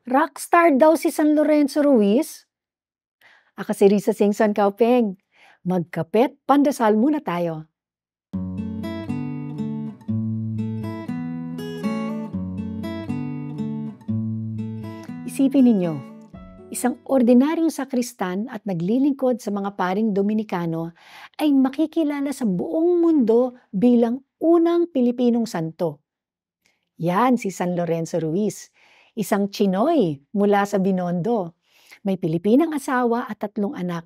Rockstar daw si San Lorenzo Ruiz. Ako si Risa Singson Kaupeng. Magkapet, pandasal muna tayo. Isipin ninyo, isang ordinaryong sakristan at naglilingkod sa mga paring Dominikano ay makikilala sa buong mundo bilang unang Pilipinong santo. Yan si San Lorenzo Ruiz, isang Chinoy mula sa Binondo. May Pilipinang asawa at 3 anak.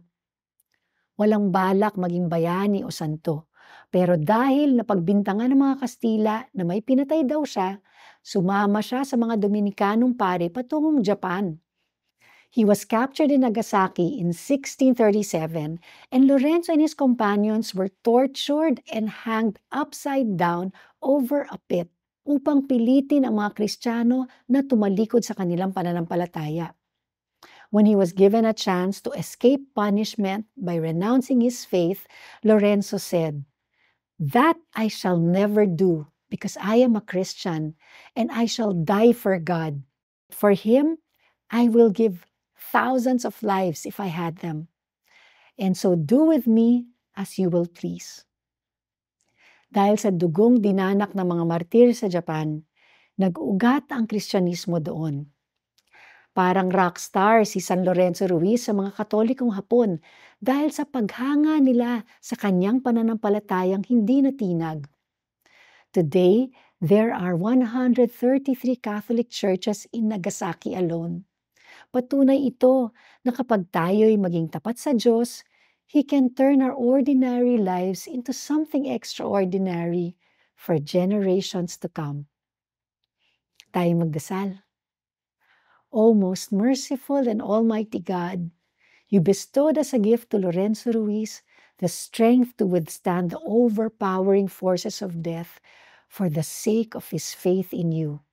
Walang balak maging bayani o santo. Pero dahil napagbintangan ng mga Kastila na may pinatay daw siya, sumama siya sa mga Dominikanong pare patungong Japan. He was captured in Nagasaki in 1637, and Lorenzo and his companions were tortured and hanged upside down over a pit upang pilitin ang mga Kristiyano na tumalikod sa kanilang pananampalataya. When he was given a chance to escape punishment by renouncing his faith, Lorenzo said, "That I shall never do because I am a Christian and I shall die for God. For him, I will give thousands of lives if I had them. And so do with me as you will please." Dahil sa dugong dinanak ng mga martir sa Japan, nag-ugat ang Kristyanismo doon. Parang rockstar si San Lorenzo Ruiz sa mga Katolikong Hapon dahil sa paghanga nila sa kanyang pananampalatayang hindi natinag. Today, there are 133 Catholic churches in Nagasaki alone. Patunay ito na kapag tayo'y maging tapat sa Diyos, He can turn our ordinary lives into something extraordinary for generations to come. Tayo magdasal. O most merciful and almighty God, you bestowed as a gift to Lorenzo Ruiz the strength to withstand the overpowering forces of death for the sake of his faith in you.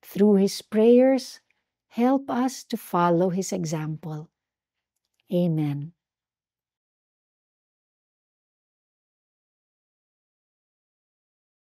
Through his prayers, help us to follow his example. Amen.